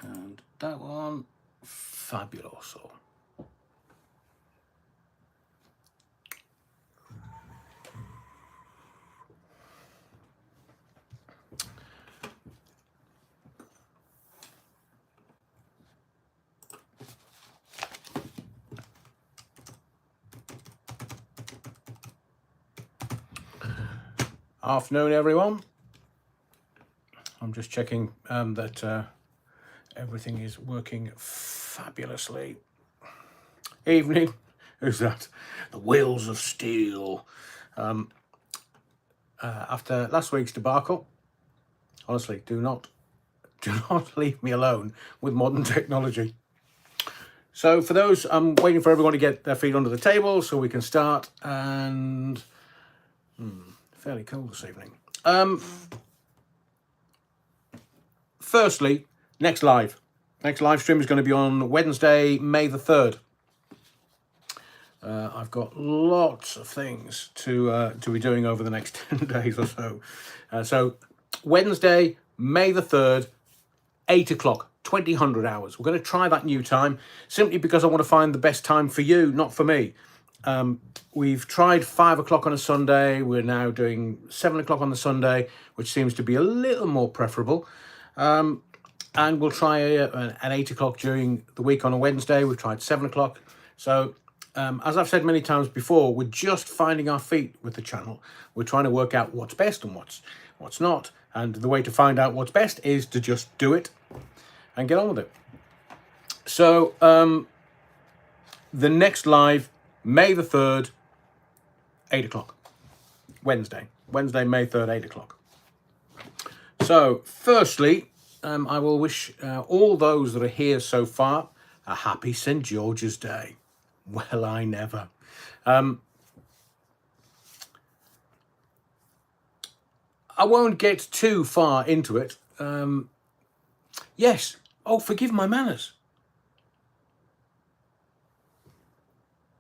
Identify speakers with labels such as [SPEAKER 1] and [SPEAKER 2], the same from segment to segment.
[SPEAKER 1] And that one, fabuloso. Afternoon, everyone. I'm just checking that everything is working fabulously. Evening. Who's that? The Wheels of Steel. After last week's debacle, honestly, do not leave me alone with modern technology. So for those, I'm waiting for everyone to get their feet under the table so we can start. And fairly cold this evening. Firstly, next live stream is going to be on Wednesday, May the 3rd. I've got lots of things to be doing over the next 10 days or so. So Wednesday, May the 3rd, 8 o'clock, 2000 hours. We're going to try that new time simply because I want to find the best time for you, not for me. We've tried 5 o'clock on a Sunday. We're now doing 7 o'clock on the Sunday, which seems to be a little more preferable. And we'll try an 8 o'clock during the week on a Wednesday. We've tried 7 o'clock. So as I've said many times before, we're just finding our feet with the channel. We're trying to work out what's best and what's not. And the way to find out what's best is to just do it and get on with it. So the next live, May the 3rd, 8 o'clock. Wednesday, May 3rd, 8 o'clock. So firstly, I will wish all those that are here so far a happy St. George's Day. Well, I never. I won't get too far into it. Yes. Oh, forgive my manners.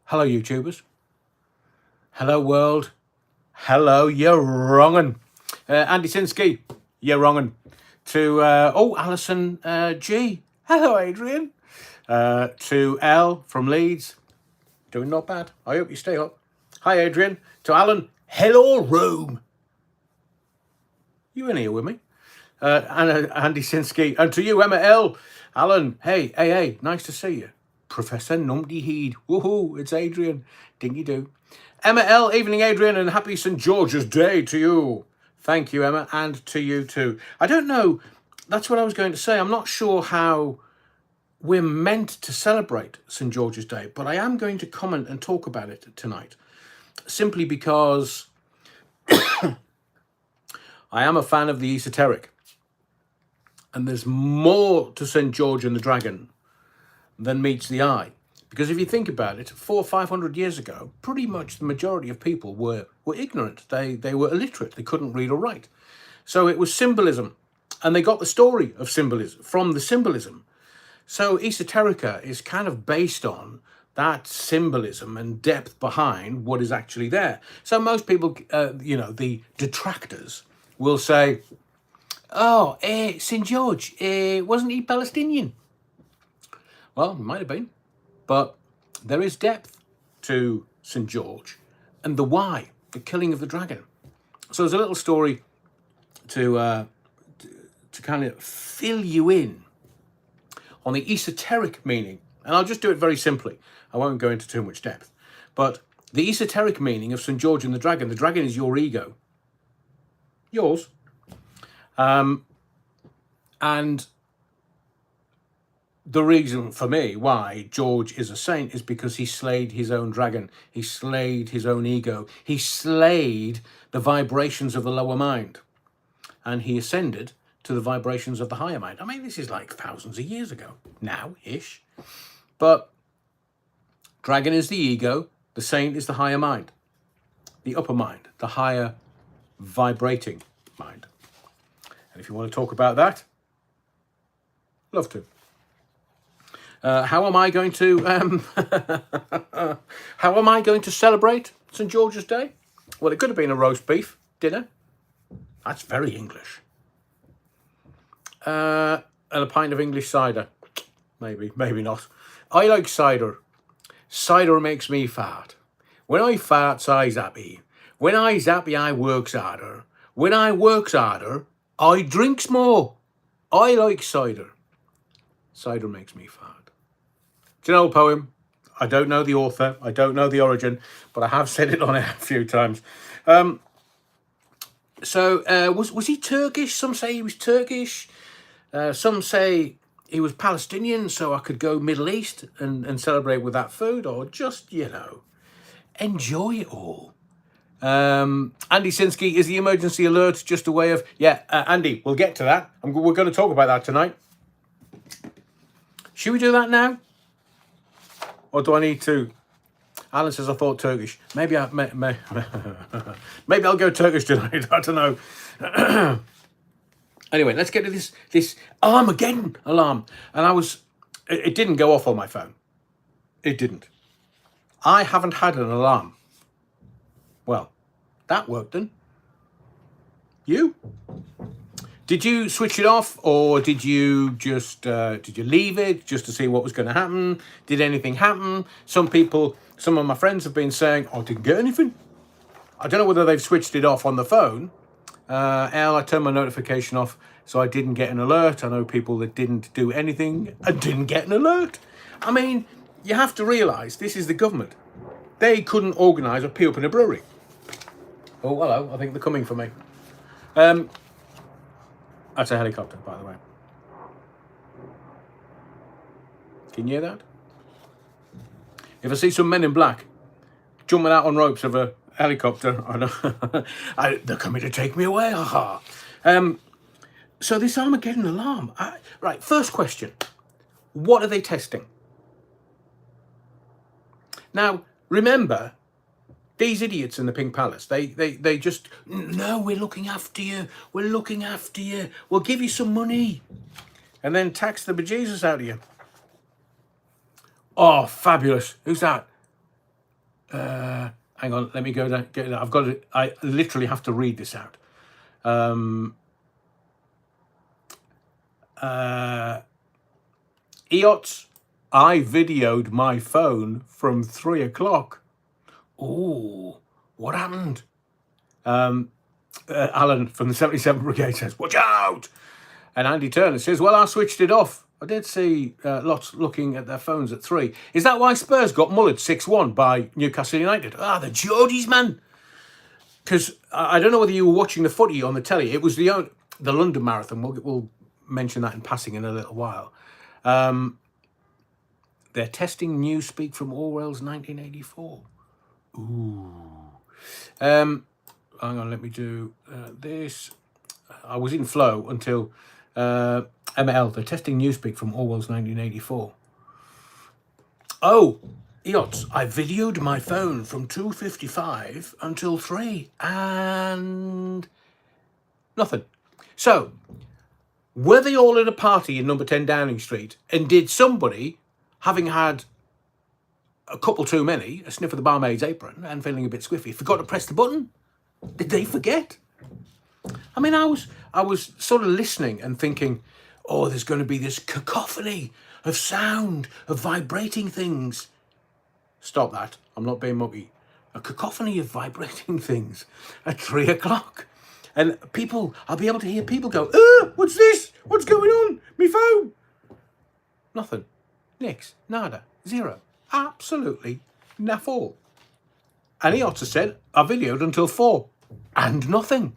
[SPEAKER 1] Hello, YouTubers. Hello, world. Hello, you're wrongin'. Andy Sinsky, you're wrongin'. To, Alison G. Hello, Adrian. To L from Leeds. Doing not bad. I hope you stay up. Hi, Adrian. To Alan. Hello, Rome. You in here with me? And Andy Sinsky. And to you, Emma L. Alan. Hey, nice to see you. Professor Numpty Heed. Woohoo, it's Adrian. Dingy do. Emma L. Evening, Adrian, and happy St. George's Day to you. Thank you, Emma, and to you too. I don't know. That's what I was going to say. I'm not sure how we're meant to celebrate St. George's Day, but I am going to comment and talk about it tonight, simply because I am a fan of the esoteric, and there's more to St. George and the Dragon than meets the eye. Because if you think about it, 400 or 500 years ago, pretty much the majority of people were ignorant. They were illiterate. They couldn't read or write. So it was symbolism, and they got the story of symbolism from the symbolism. So esoterica is kind of based on that symbolism and depth behind what is actually there. So most people, the detractors will say, oh, St. George, wasn't he Palestinian? Well, it might have been, but there is depth to St. George and the why, the killing of the dragon. So there's a little story to kind of fill you in on the esoteric meaning. And I'll just do it very simply. I won't go into too much depth. But the esoteric meaning of St. George and the dragon is your ego. Yours. And the reason for me why George is a saint is because he slayed his own dragon. He slayed his own ego. He slayed the vibrations of the lower mind. And he ascended to the vibrations of the higher mind. I mean, this is like thousands of years ago now-ish. But dragon is the ego. The saint is the higher mind. The upper mind. The higher vibrating mind. And if you want to talk about that, love to. How am I going to celebrate St. George's Day? Well, it could have been a roast beef dinner. That's very English. A and a pint of English cider. Maybe, maybe not. I like cider. Cider makes me fart. When I farts, I zappy. When I zappy, I works harder. When I works harder, I drinks more. I like cider. Cider makes me fart. Do you know a poem? I don't know the author. I don't know the origin, but I have said it on air a few times. Was he Turkish? Some say he was Turkish. Some say he was Palestinian, so I could go Middle East and celebrate with that food, or just, enjoy it all. Andy Sinsky, is the emergency alert just a way of... Yeah, Andy, we'll get to that. We're going to talk about that tonight. Should we do that now? Or do I need to... Alan says, I thought Turkish. Maybe maybe I'll go Turkish tonight. I don't know. Anyway, let's get to this Armageddon alarm. And it didn't go off on my phone. It didn't. I haven't had an alarm. Well, that worked then. You? Did you switch it off, or did you just leave it just to see what was going to happen? Did anything happen? Some of my friends have been saying, I didn't get anything. I don't know whether they've switched it off on the phone. I turned my notification off, so I didn't get an alert. I know people that didn't do anything and didn't get an alert. I mean, you have to realise this is the government. They couldn't organise a pee up in a brewery. Oh, hello. I think they're coming for me. That's a helicopter, by the way. Can you hear that? If I see some men in black jumping out on ropes of a helicopter, I know they're coming to take me away. So this Armageddon alarm. Right, first question. What are they testing? Now, remember, these idiots in the Pink Palace, they just, no, we're looking after you. We're looking after you. We'll give you some money. And then tax the bejesus out of you. Oh, fabulous. Who's that? Hang on, let me go down. Get it. I literally have to read this out. EOTS, I videoed my phone from 3 o'clock. Oh, what happened? Alan from the 77th Brigade says, watch out! And Andy Turner says, well, I switched it off. I did see lots looking at their phones at 3. Is that why Spurs got mullered 6-1 by Newcastle United? The Geordies, man. Because I don't know whether you were watching the footy on the telly. It was the London Marathon. We'll mention that in passing in a little while. They're testing newspeak from Orwell's 1984. Ooh. Hang on, let me do this. I was in flow until ML. They're testing newspeak from Orwell's 1984. Oh, EOTS, I videoed my phone from 2:55 until 3 and nothing. So, were they all at a party in number 10 Downing Street, and did somebody, having had a couple too many, a sniff of the barmaid's apron and feeling a bit squiffy, forgot to press the button? Did they forget? I mean, I was sort of listening and thinking, oh, there's going to be this cacophony of sound, of vibrating things. Stop that. I'm not being mucky. A cacophony of vibrating things at 3 o'clock. And I'll be able to hear people go, what's this? What's going on? Me phone. Nothing. Nix. Nada. Zero. Absolutely naff all. And he also said, I videoed until 4. And nothing.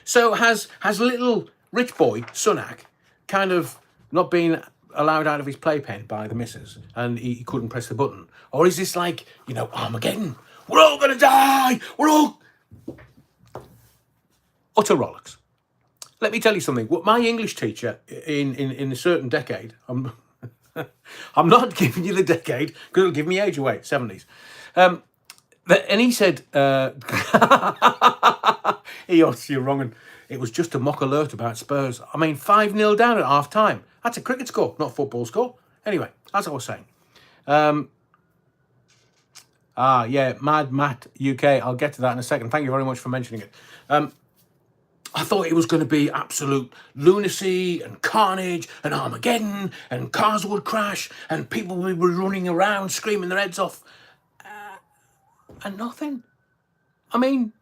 [SPEAKER 1] So has little rich boy, Sunak, kind of not been allowed out of his playpen by the missus and he couldn't press the button? Or is this like, Armageddon? We're all going to die! We're all... Utter rollicks. Let me tell you something. What my English teacher in a certain decade, I'm not giving you the decade because it'll give me age away, 70s. And he said, you're wrong. And it was just a mock alert about Spurs. I mean, 5-0 down at half time. That's a cricket score, not a football score. Anyway, as I was saying. Yeah, Mad Matt UK. I'll get to that in a second. Thank you very much for mentioning it. I thought it was going to be absolute lunacy and carnage and Armageddon and cars would crash and people would be running around screaming their heads off. And nothing. I mean,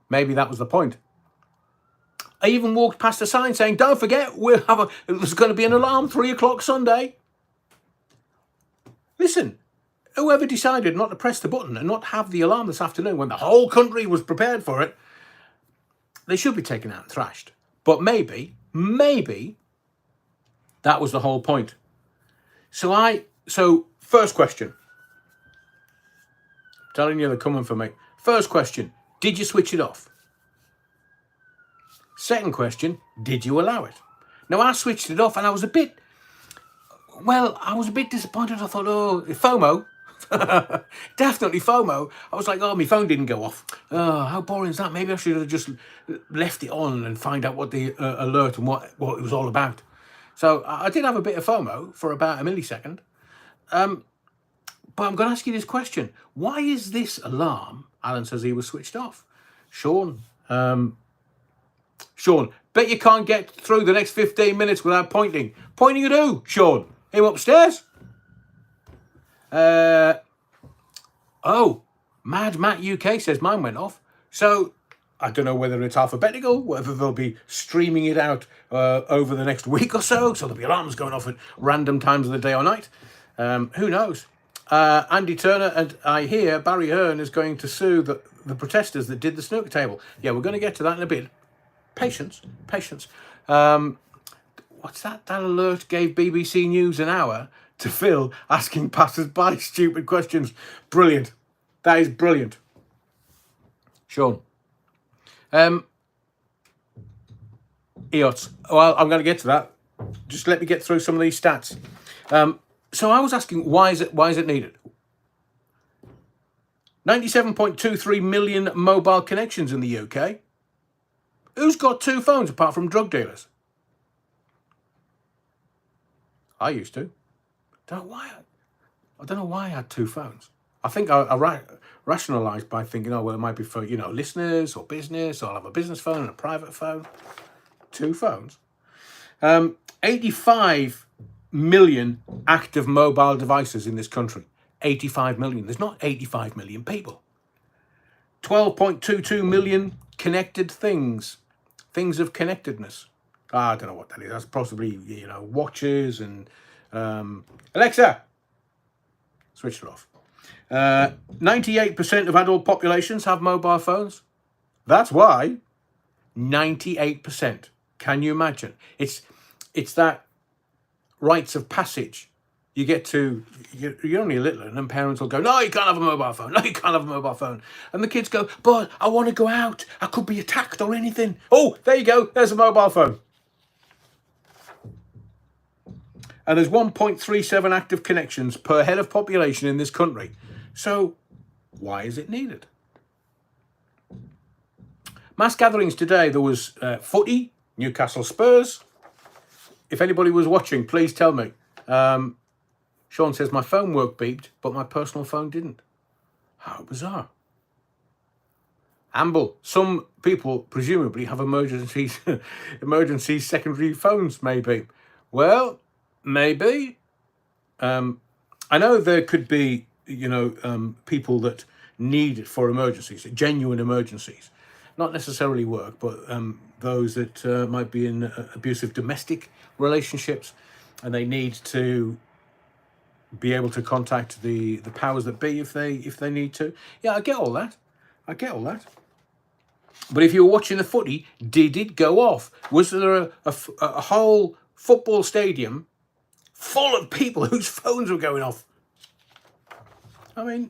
[SPEAKER 1] maybe that was the point. I even walked past a sign saying, don't forget, there's going to be an alarm 3 o'clock Sunday. Listen, whoever decided not to press the button and not have the alarm this afternoon when the whole country was prepared for it, they should be taken out and thrashed. But maybe that was the whole point. So first question. I'm telling you, they're coming for me. First question, did you switch it off? Second question, did you allow it? Now, I switched it off and I was a bit disappointed. I thought, oh, FOMO. Definitely FOMO. I was like, oh, my phone didn't go off. Oh, how boring is that? Maybe I should have just left it on and find out what the alert and what it was all about. So I did have a bit of FOMO for about a millisecond. But I'm going to ask you this question. Why is this alarm, Alan says he was switched off. Sean, bet you can't get through the next 15 minutes without pointing. Pointing at who, Sean? Him upstairs? Mad Matt UK says mine went off. So I don't know whether it's alphabetical, whether they'll be streaming it out over the next week or so there'll be alarms going off at random times of the day or night. Who knows? Andy Turner, and I hear Barry Hearn is going to sue the protesters that did the snooker table. Yeah, we're going to get to that in a bit. Patience. What's that? That alert gave BBC News an hour to Phil asking passers-by stupid questions. Brilliant. That is brilliant. Sean. EOTS. Well, I'm going to get to that. Just let me get through some of these stats. So I was asking, why is it needed? 97.23 million mobile connections in the UK. Who's got 2 phones apart from drug dealers? I used to. I don't know why I had 2 phones. I think I rationalised by thinking, oh, well, it might be for, listeners or business, or I'll have a business phone and a private phone. 2 phones. 85 million active mobile devices in this country. 85 million. There's not 85 million people. 12.22 million connected things. Things of connectedness. I don't know what that is. That's possibly, watches and... Alexa! Switch it off. 98% of adult populations have mobile phones. That's why. 98%. Can you imagine? It's that rites of passage. You get to, you're only a little, and then parents will go, no, you can't have a mobile phone. No, you can't have a mobile phone. And the kids go, but I want to go out. I could be attacked or anything. Oh, there you go. There's a mobile phone. And there's 1.37 active connections per head of population in this country. So why is it needed? Mass gatherings today. There was footy, Newcastle Spurs. If anybody was watching, please tell me. Sean says, my phone work beeped, but my personal phone didn't. How bizarre. Amble, some people presumably have emergency secondary phones, maybe. Well, maybe. I know there could be, people that need it for emergencies, genuine emergencies. Not necessarily work, but those that might be in abusive domestic relationships, and they need to be able to contact the powers that be if they need to. Yeah, I get all that. But if you were watching the footy, did it go off? Was there a whole football stadium full of people whose phones were going off? I mean,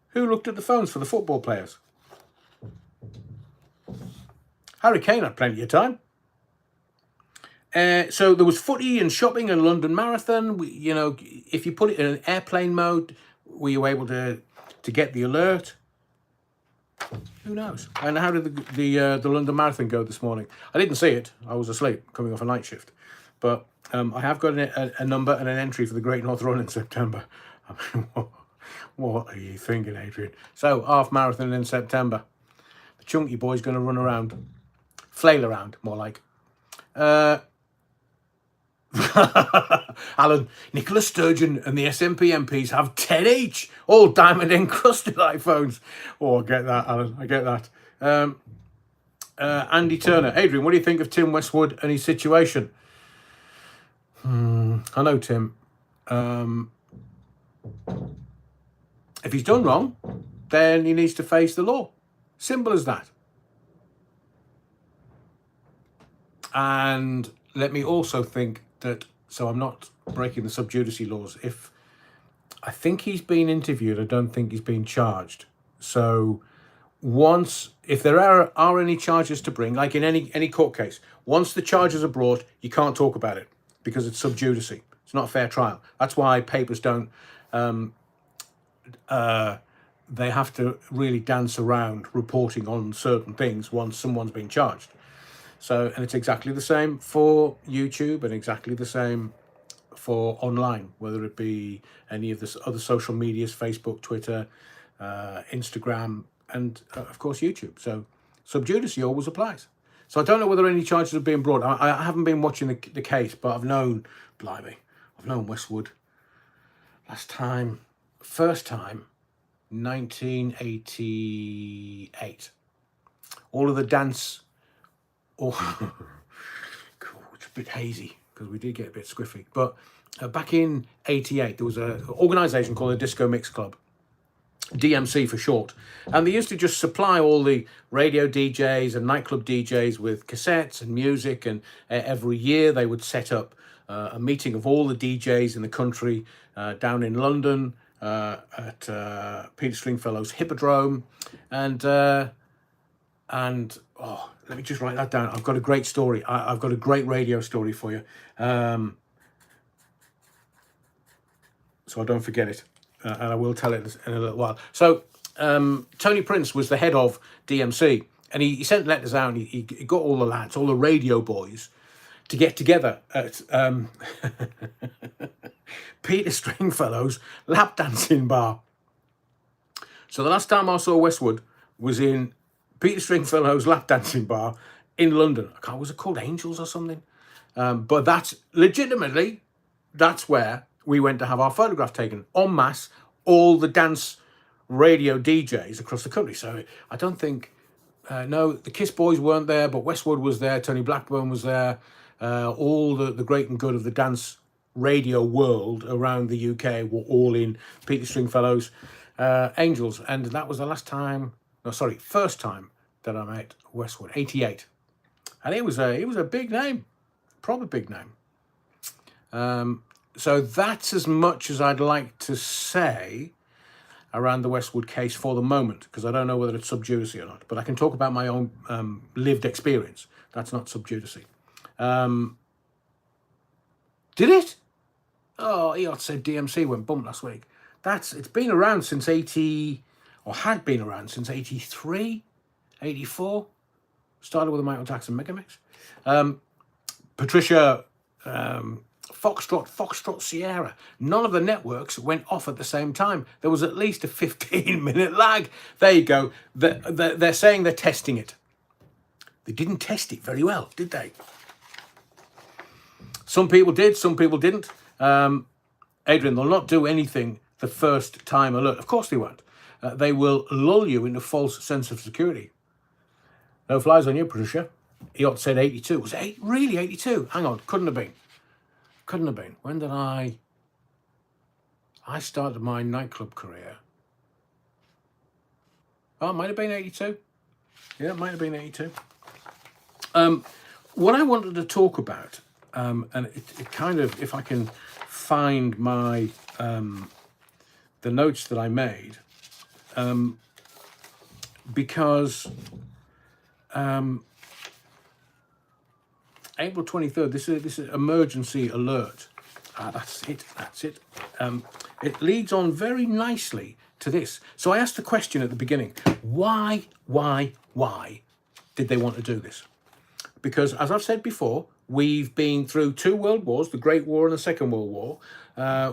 [SPEAKER 1] who looked at the phones for the football players? Harry Kane had plenty of time. So there was footy and shopping and London Marathon. If you put it in an airplane mode, were you able to get the alert? Who knows? And how did the London Marathon go this morning? I didn't see it. I was asleep, coming off a night shift. But I have got a number and an entry for the Great North Run in September. I mean, what are you thinking, Adrian? So, half marathon in September. The chunky boy's going to run around, flail around, more like. Alan, Nicola Sturgeon and the SNP MPs have 10 each, all diamond encrusted iPhones. Oh, I get that, Alan. I get that. Andy Turner, Adrian, what do you think of Tim Westwood and his situation? I know Tim. If he's done wrong, then he needs to face the law. Simple as that. And let me also think that, so I'm not breaking the sub judice laws, if I think he's been interviewed, I don't think he's been charged. So once, if there are any charges to bring, like in any court case, once the charges are brought, you can't talk about it because it's sub judice. It's not a fair trial. That's why papers don't, they have to really dance around reporting on certain things once someone's been charged. So, and it's exactly the same for YouTube and exactly the same for online, whether it be any of the other social medias, Facebook, Twitter, Instagram, and of course YouTube. So sub judice always applies. So I don't know whether any charges have been brought. I haven't been watching the case, but I've known, blimey, I've known Westwood first time, 1988. All of the dance, cool, it's a bit hazy because we did get a bit squiffy. But back in 88, there was an organisation called the Disco Mix Club, DMC for short. And they used to just supply all the radio DJs and nightclub DJs with cassettes and music. And every year they would set up a meeting of all the DJs in the country down in London at Peter Stringfellow's Hippodrome. And let me just write that down. I've got a great story. I've got a great radio story for you. So I don't forget it. And I will tell it in a little while. So Tony Prince was the head of DMC, and he sent letters out, and he got all the lads, all the radio boys, to get together at Peter Stringfellow's lap dancing bar. So the last time I saw Westwood was in Peter Stringfellow's lap dancing bar in London. Was it called Angels or something? But that's legitimately, that's where we went to have our photograph taken en masse, all the dance radio DJs across the country. So I don't think, no, the Kiss Boys weren't there, but Westwood was there, Tony Blackburn was there, all the great and good of the dance radio world around the UK were all in Peter Stringfellow's Angels. And that was the first time that I met Westwood, 88. And he was a big name, proper big name. So that's as much as I'd like to say around the Westwood case for the moment, because I don't know whether it's sub judice or not. But I can talk about my own lived experience. That's not sub judice. Did it? Oh, Eot said DMC went bump last week. It's been around since 80, or had been around since 83, 84. Started with the Michael Jackson Megamix. Patricia, Foxtrot, Sierra. None of the networks went off at the same time. There was at least a 15-minute lag. There you go. They're saying they're testing it. They didn't test it very well, did they? Some people did, some people didn't. Adrian, they'll not do anything the first time alert. Of course they won't. They will lull you into false sense of security. No flies on you, Patricia. Eot said 82. Was it really 82? Hang on, couldn't have been. Couldn't have been. When did I started my nightclub career? Oh, it might have been 82. Yeah, it might have been 82. What I wanted to talk about, and it kind of, if I can find my the notes that I made, because April 23rd, this is emergency alert. That's it. It leads on very nicely to this. So I asked the question at the beginning, why did they want to do this? Because as I've said before, We've been through 2 world wars, the Great War and the Second World War.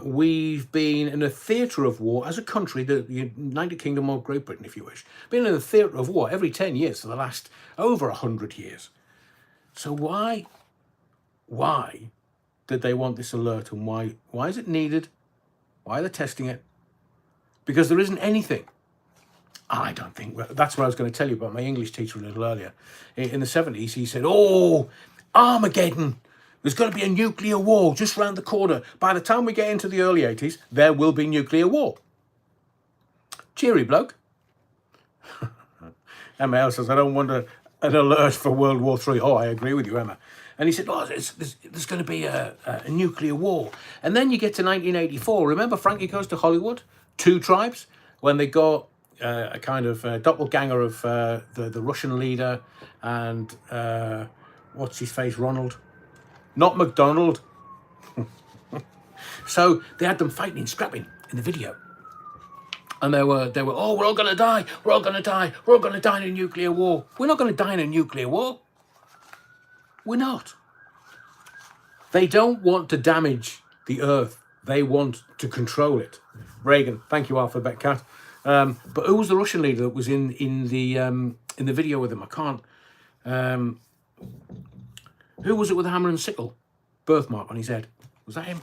[SPEAKER 1] We've been in a theatre of war as a country, the United Kingdom or Great Britain, if you wish. Been in a theatre of war every 10 years for the last over 100 years. So why did they want this alert, and why is it needed? Why are they testing it? Because there isn't anything. I don't think, well, that's what I was going to tell you about my English teacher a little earlier. In the 70s, he said, oh, Armageddon, there's going to be a nuclear war just round the corner. By the time we get into the early 80s, there will be nuclear war. Cheery bloke. Emma L says, I don't want an alert for World War III. Oh, I agree with you, Emma. And he said, oh, there's going to be a nuclear war. And then you get to 1984. Remember Frankie Goes to Hollywood? 2 Tribes? When they got a kind of doppelganger of the Russian leader and what's his face, Ronald? Not McDonald. So they had them fighting and scrapping in the video. And they were, oh, we're all going to die. We're all going to die. We're all going to die in a nuclear war. We're not going to die in a nuclear war. We're not. They don't want to damage the earth. They want to control it. Reagan, thank you, Alphabet Cat. But who was the Russian leader that was in the video with him? I can't. Who was it with the hammer and sickle? Birthmark on his head. Was that him?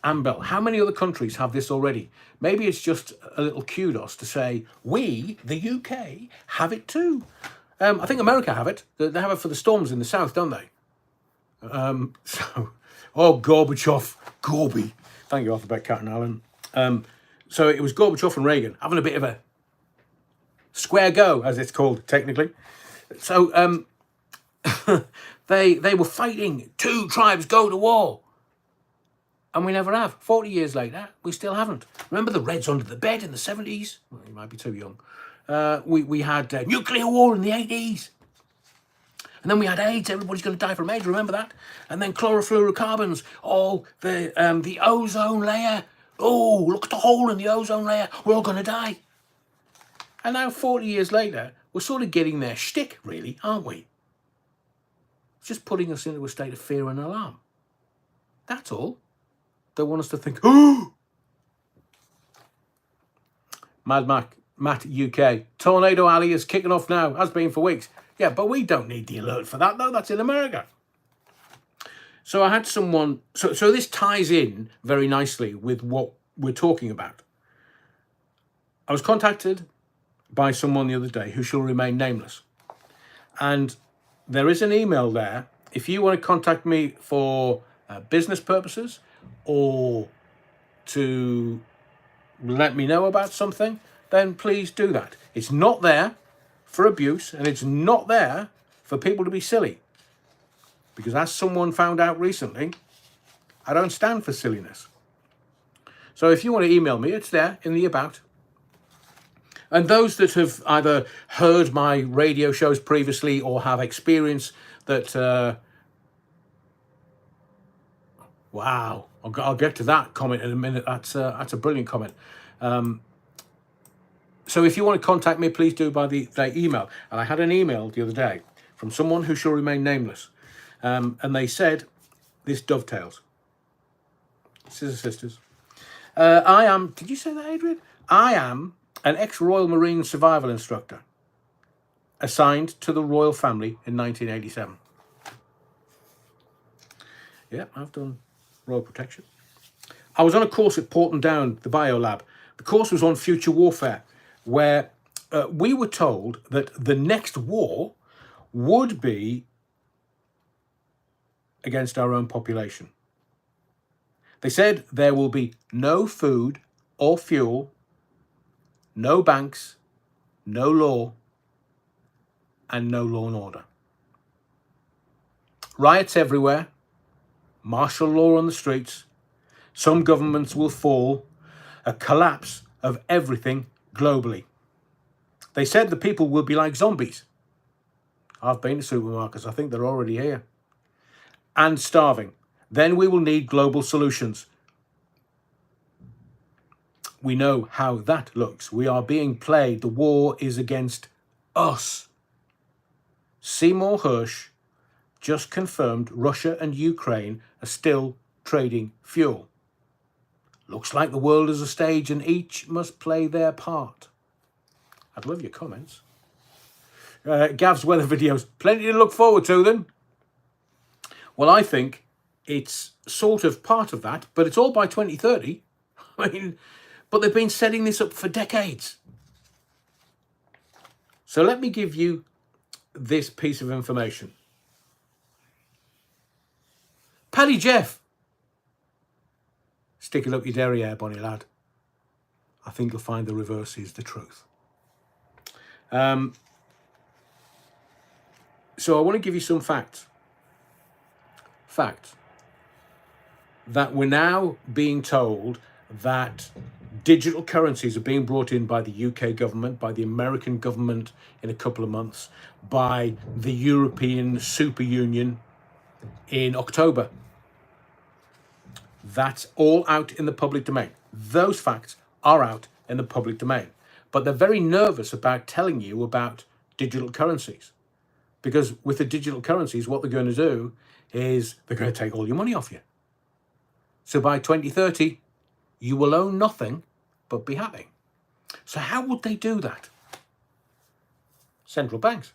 [SPEAKER 1] Ambel. How many other countries have this already? Maybe it's just a little kudos to say, we, the UK, have it too. I think America have it. They have it for the storms in the south, don't they? Oh, Gorbachev. Gorby. Thank you, Alphabet Cat and Alan. So it was Gorbachev and Reagan having a bit of a square go, as it's called technically. So they were fighting. 2 tribes go to war. And we never have. 40 years later, we still haven't. Remember the Reds under the bed in the 70s? Well, you might be too young. We had nuclear war in the 80s. And then we had AIDS. Everybody's going to die from AIDS. Remember that? And then chlorofluorocarbons. Oh, the ozone layer. Oh, look at the hole in the ozone layer. We're all going to die. And now 40 years later, we're sort of getting their shtick, really, aren't we? It's just putting us into a state of fear and alarm. That's all. They want us to think, oh! Mad Matt UK. Tornado Alley is kicking off now. Has been for weeks. Yeah, but we don't need the alert for that, though. That's in America. So I had someone... So this ties in very nicely with what we're talking about. I was contacted by someone the other day who shall remain nameless. And there is an email there. If you want to contact me for business purposes or to let me know about something, then please do that. It's not there for abuse, and it's not there for people to be silly. Because as someone found out recently, I don't stand for silliness. So if you want to email me, it's there in the about. And those that have either heard my radio shows previously or have experience that... wow, I'll get to that comment in a minute. That's a brilliant comment. So if you want to contact me, please do by the email. And I had an email the other day from someone who shall remain nameless. And they said, this dovetails. Scissor Sisters. I am, did you say that, Adrian? I am an ex-Royal Marine survival instructor assigned to the royal family in 1987. Yeah, I've done Royal Protection. I was on a course at Porton Down, the Biolab. The course was on future warfare, where we were told that the next war would be against our own population. They said there will be no food or fuel, no banks, no law, and no law and order. Riots everywhere, martial law on the streets, some governments will fall, a collapse of everything globally. They said the people will be like zombies. I've been to supermarkets, I think they're already here. And starving. Then we will need global solutions. We know how that looks. We are being played. The war is against us. Seymour Hersh just confirmed Russia and Ukraine are still trading fuel. Looks like the world is a stage and each must play their part. I'd love your comments. Gav's weather videos, plenty to look forward to then. Well, I think it's sort of part of that, but it's all by 2030. I mean, but they've been setting this up for decades. So let me give you this piece of information. Paddy Jeff. Stick it up your derriere, bonny lad. I think you'll find the reverse is the truth. So I want to give you some facts. Fact that we're now being told that digital currencies are being brought in by the UK government, by the American government in a couple of months, by the European Super Union in October. That's all out in the public domain. Those facts are out in the public domain. But they're very nervous about telling you about digital currencies. Because with the digital currencies, what they're going to do is they're going to take all your money off you. So by 2030, you will own nothing but be happy. So how would they do that? Central banks.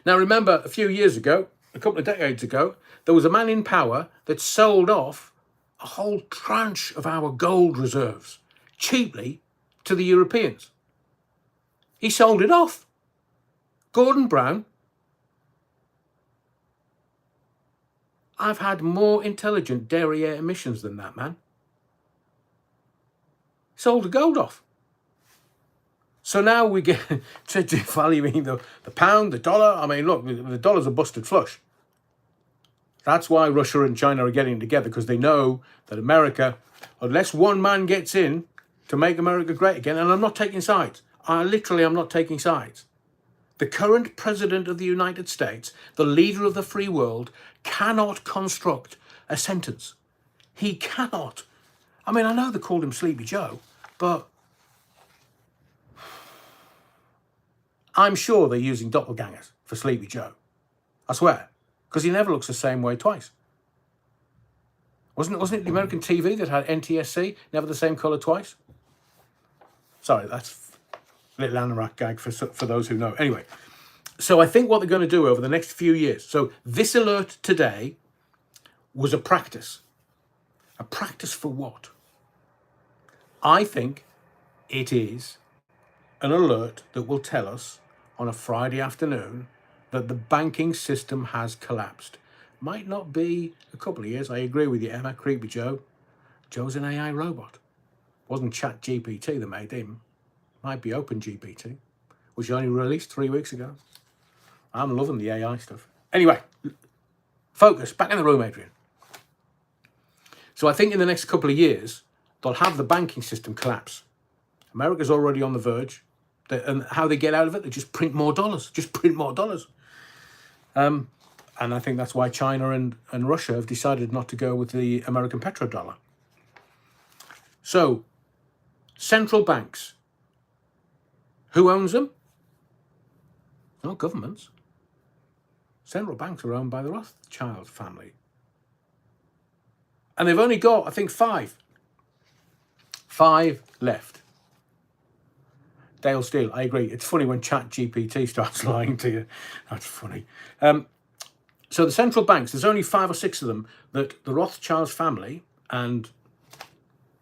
[SPEAKER 1] Now remember, a few years ago, a couple of decades ago, there was a man in power that sold off a whole tranche of our gold reserves cheaply to the Europeans. He sold it off. Gordon Brown. I've had more intelligent derriere emissions than that man. Sold the gold off. So now we get to devaluing the pound, the dollar. I mean, look, the dollars are busted flush. That's why Russia and China are getting together, because they know that America, unless one man gets in to make America great again, and I'm not taking sides. I'm not taking sides. The current president of the United States, the leader of the free world, cannot construct a sentence. He cannot. I mean, I know they called him Sleepy Joe, but I'm sure they're using doppelgangers for Sleepy Joe. I swear. Because he never looks the same way twice. Wasn't it the American TV that had NTSC, never the same colour twice? Sorry, that's a little anorak gag for those who know. Anyway, so I think what they're going to do over the next few years, so this alert today was a practice. A practice for what? I think it is an alert that will tell us on a Friday afternoon that the banking system has collapsed. Might not be a couple of years. I agree with you, Emma. Creepy Joe. Joe's an AI robot. Wasn't ChatGPT that made him. Might be OpenGPT, which only released 3 weeks ago. I'm loving the AI stuff. Anyway, focus. Back in the room, Adrian. So I think in the next couple of years, they'll have the banking system collapse. America's already on the verge. And how they get out of it, they just print more dollars. Just print more dollars. And I think that's why China and Russia have decided not to go with the American petrodollar. So, central banks. Who owns them? Not governments. Central banks are owned by the Rothschild family. And they've only got, I think, 5. 5 left. Dale Steele, I agree. It's funny when ChatGPT starts lying to you. That's funny. So the central banks, there's only 5 or 6 of them that the Rothschild family, and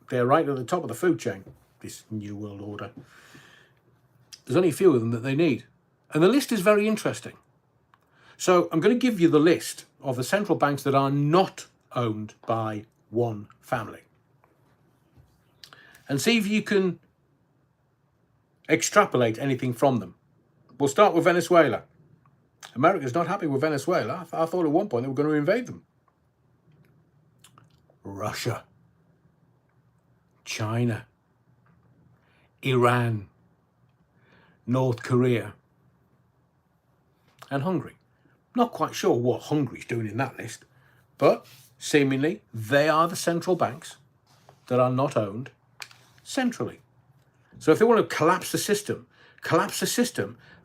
[SPEAKER 1] they're right at the top of the food chain, this new world order. There's only a few of them that they need. And the list is very interesting. So I'm going to give you the list of the central banks that are not owned by one family. And see if you can extrapolate anything from them. We'll start with Venezuela. America's not happy with Venezuela. I thought at one point they were going to invade them. Russia, China, Iran, North Korea, and Hungary. Not quite sure what Hungary's doing in that list, but seemingly they are the central banks that are not owned centrally. So if they want to collapse the system,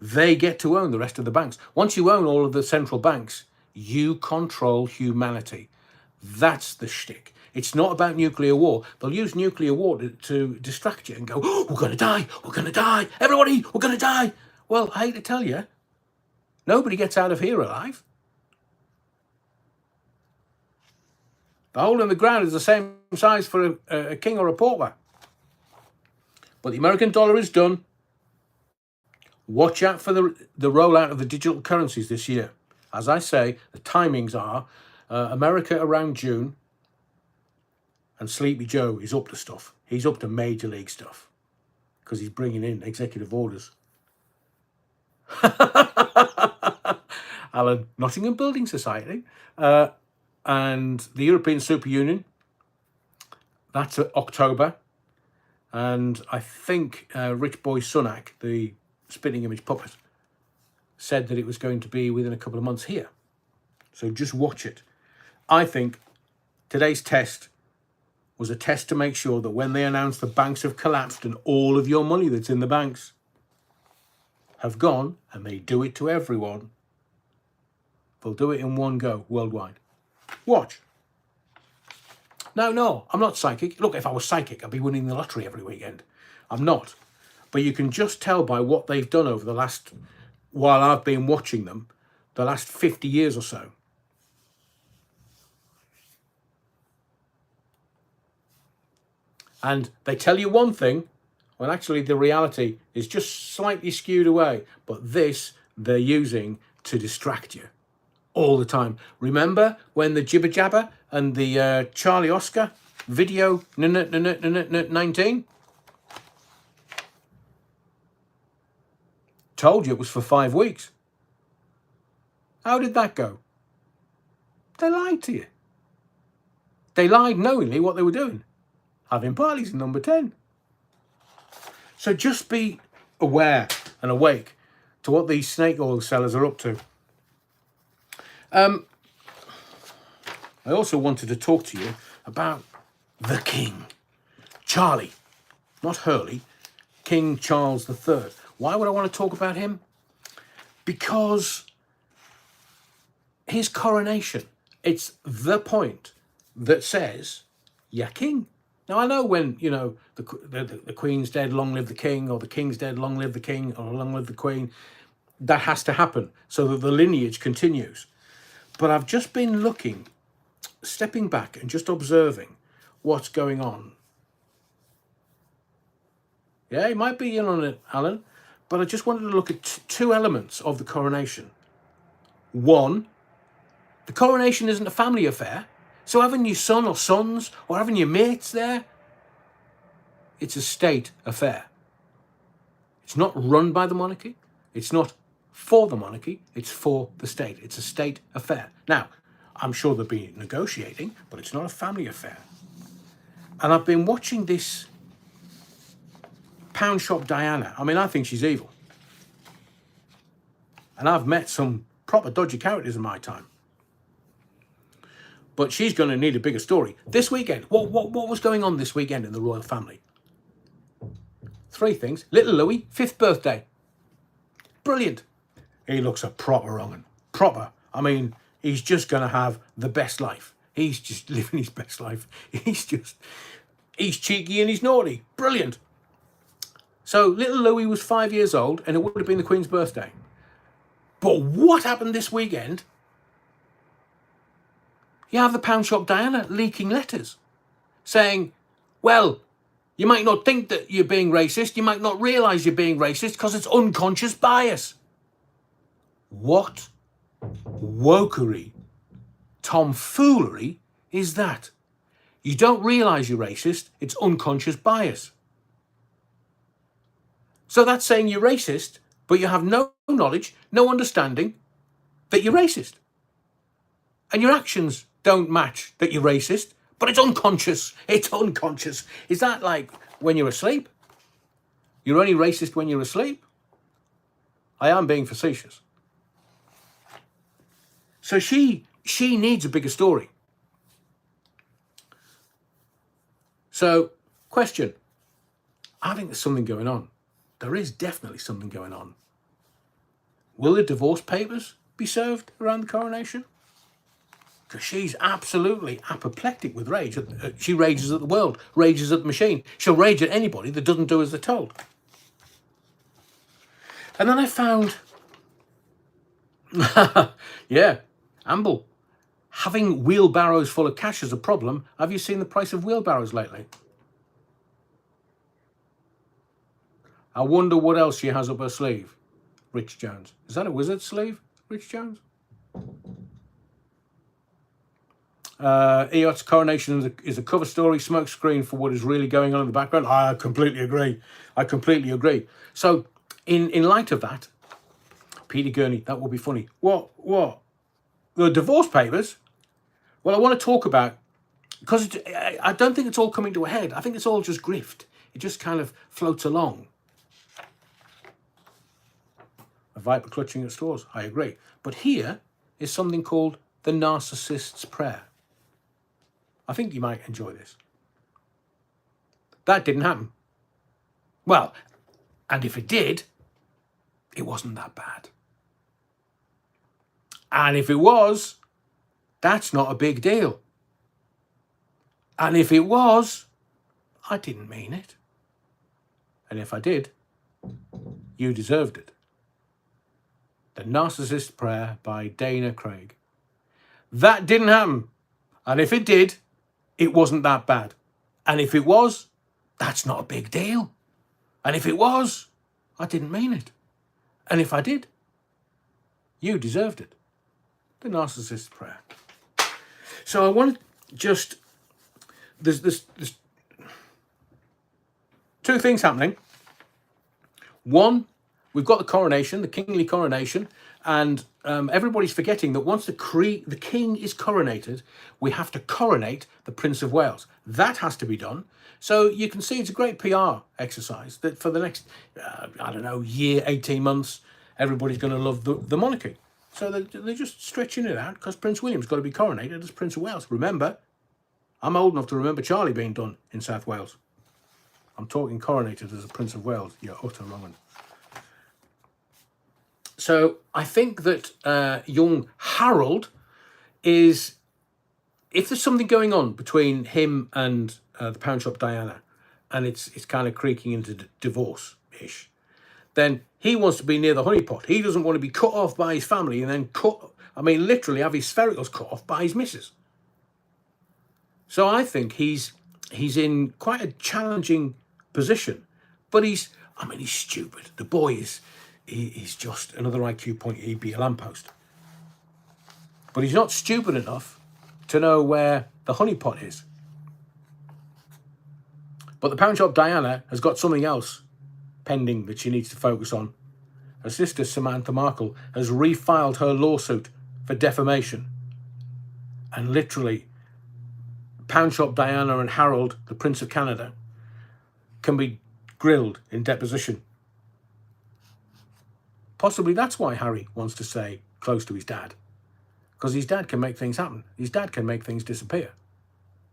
[SPEAKER 1] They get to own the rest of the banks. Once you own all of the central banks, you control humanity. That's the shtick. It's not about nuclear war. They'll use nuclear war to distract you and go, oh, we're going to die, we're going to die, everybody, we're going to die. Well, I hate to tell you, nobody gets out of here alive. The hole in the ground is the same size for a king or a pauper. But the American dollar is done. Watch out for the rollout of the digital currencies this year. As I say, the timings are America around June, and Sleepy Joe is up to stuff. He's up to major league stuff because he's bringing in executive orders. Alan, Nottingham Building Society and the European Super Union, that's October. And I think Rich Boy Sunak, the spitting image puppet, said that it was going to be within a couple of months here. So just watch it. I think today's test was a test to make sure that when they announce the banks have collapsed and all of your money that's in the banks have gone, and they do it to everyone, they'll do it in one go worldwide. Watch. No, I'm not psychic. Look, if I was psychic, I'd be winning the lottery every weekend. I'm not. But you can just tell by what they've done over the last, while I've been watching them, the last 50 years or so. And they tell you one thing, when actually the reality is just slightly skewed away. But this they're using to distract you all the time. Remember when the Jibber Jabber and the Charlie Oscar video 19? Told you it was for 5 weeks. How did that go? They lied to you. They lied knowingly what they were doing. Having parties in number 10. So just be aware and awake to what these snake oil sellers are up to. I also wanted to talk to you about the King. Charlie, not Hurley, King Charles III. Why would I want to talk about him? Because his coronation, it's the point that says, you're king. Now, I know when, you know, the Queen's dead, long live the King, or the King's dead, long live the King, or long live the Queen, that has to happen so that the lineage continues. But I've just been looking, stepping back and just observing what's going on. Yeah, it might be in on it, Alan, but I just wanted to look at two elements of the coronation. One, the coronation isn't a family affair. So having your son or sons or having your mates there, it's a state affair. It's not run by the monarchy. It's not for the monarchy. It's for the state. It's a state affair. Now, I'm sure they'll be negotiating, but it's not a family affair. And I've been watching this Pound Shop Diana. I mean, I think she's evil. And I've met some proper dodgy characters in my time. But she's going to need a bigger story. This weekend, what was going on this weekend in the royal family? 3 things. Little Louis, 5th birthday. Brilliant. He looks a proper wrong'un. Proper. I mean, he's just going to have the best life. He's just living his best life. He's cheeky and he's naughty. Brilliant. So little Louis was 5 years old and it would have been the Queen's birthday. But what happened this weekend? You have the Pound Shop Diana leaking letters saying, well, you might not think that you're being racist. You might not realise you're being racist because it's unconscious bias. What wokery, tomfoolery is that? You don't realise you're racist. It's unconscious bias. So that's saying you're racist, but you have no knowledge, no understanding that you're racist. And your actions don't match that you're racist, but it's unconscious. It's unconscious. Is that like when you're asleep? You're only racist when you're asleep? I am being facetious. So she needs a bigger story. So, question. I think there's something going on. There is definitely something going on. will the divorce papers be served around the coronation? Because she's absolutely apoplectic with rage. She rages at the world, rages at the machine. She'll rage at anybody that doesn't do as they're told. And then I found, yeah, Amble, having wheelbarrows full of cash is a problem. Have you seen the price of wheelbarrows lately? I wonder what else she has up her sleeve. Rich Jones. Is that a wizard's sleeve, Rich Jones? EOT's coronation is a cover story, smokescreen for what is really going on in the background. I completely agree. I completely agree. So, in light of that, Peter Gurney, that would be funny. What? The divorce papers? Well, I want to talk about, because I don't think it's all coming to a head. I think it's all just grift. It just kind of floats along. A viper clutching at straws. I agree. But here is something called the narcissist's prayer. I think you might enjoy this. That didn't happen. Well, and if it did, it wasn't that bad. And if it was, that's not a big deal. And if it was, I didn't mean it. And if I did, you deserved it. The Narcissist Prayer by Dana Craig. That didn't happen. And if it did, it wasn't that bad. And if it was, that's not a big deal. And if it was, I didn't mean it. And if I did, you deserved it. The Narcissist's Prayer. So I want to just... There's two things happening. One, we've got the coronation, the kingly coronation, and everybody's forgetting that once the king is coronated, we have to coronate the Prince of Wales. That has to be done. So you can see it's a great PR exercise that for the next, year, 18 months, everybody's going to love the monarchy. So they're just stretching it out because Prince William's got to be coronated as Prince of Wales. Remember, I'm old enough to remember Charlie being done in South Wales. I'm talking coronated as a Prince of Wales. You're utter wrong. So I think that young Harold is, if there's something going on between him and the pound shop Diana, and it's kind of creaking into divorce-ish, then he wants to be near the honeypot. He doesn't want to be cut off by his family and then literally have his sphericals cut off by his missus. So I think he's in quite a challenging position, but he's stupid. The boy he's just another IQ point. He'd be a lamppost. But he's not stupid enough to know where the honeypot is. But the pound shop Diana has got something else pending that she needs to focus on. Her sister Samantha Markle has refiled her lawsuit for defamation. And literally, pound shop Diana and Harold, the Prince of Canada, can be grilled in deposition. Possibly that's why Harry wants to stay close to his dad. Because his dad can make things happen. His dad can make things disappear.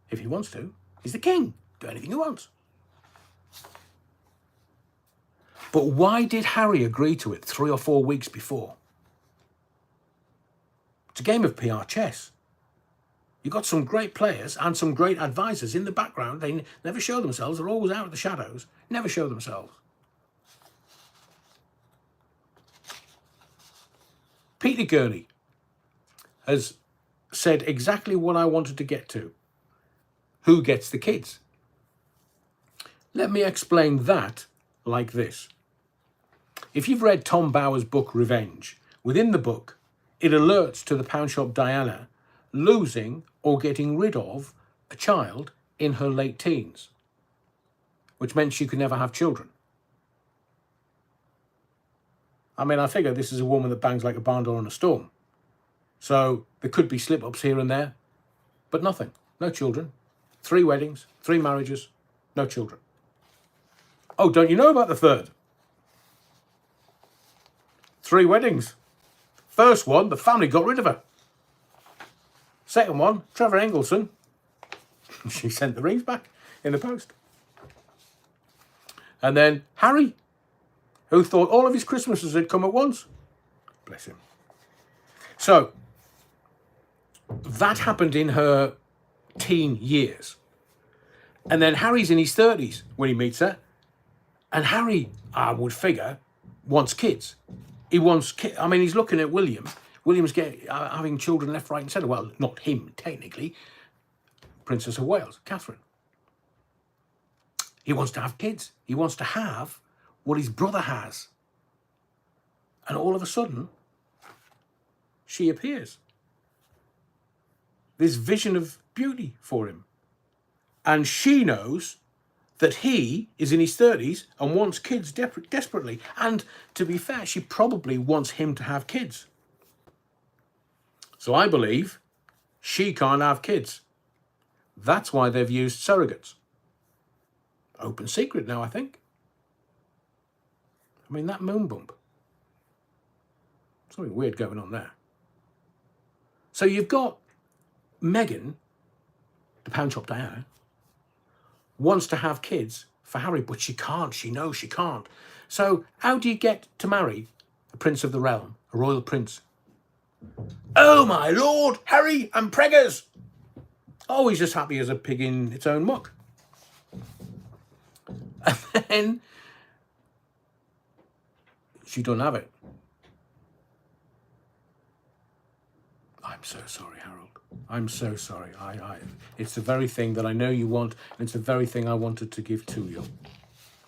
[SPEAKER 1] If he wants to. He's the king. Do anything he wants. But why did Harry agree to it 3 or 4 weeks before? It's a game of PR chess. You've got some great players and some great advisors in the background. They never show themselves. They're always out of the shadows. Never show themselves. Peter Gurney has said exactly what I wanted to get to. Who gets the kids? Let me explain that like this. If you've read Tom Bower's book, Revenge, within the book, it alerts to the pound shop Diana losing or getting rid of a child in her late teens, which meant she could never have children. I figure this is a woman that bangs like a barn door in a storm. So there could be slip-ups here and there, but nothing. No children. 3 weddings, 3 marriages, no children. Oh, don't you know about the third? 3 weddings. First one, the family got rid of her. Second one, Trevor Engelson. She sent the rings back in the post. And then Harry, who thought all of his Christmases had come at once. Bless him. So that happened in her teen years. And then Harry's in his 30s when he meets her. And Harry, I would figure, wants kids. He wants kids. I mean, he's looking at William. William's having children left, right and centre. Well, not him, technically. Princess of Wales, Catherine. He wants to have kids. He wants to have what his brother has. And all of a sudden, she appears. This vision of beauty for him. And she knows that he is in his 30s and wants kids desperately. And to be fair, she probably wants him to have kids. So I believe she can't have kids. That's why they've used surrogates. Open secret now, I think. I mean, that moon bump. Something weird going on there. So you've got Meghan, the pound shop Diana, wants to have kids for Harry, but she can't. She knows she can't. So how do you get to marry a prince of the realm, a royal prince? Oh my lord, Harry and preggers. Oh, he's just happy as a pig in its own muck. And then she don't have it. I'm so sorry, Harold. I'm so sorry. It's the very thing that I know you want, and it's the very thing I wanted to give to you.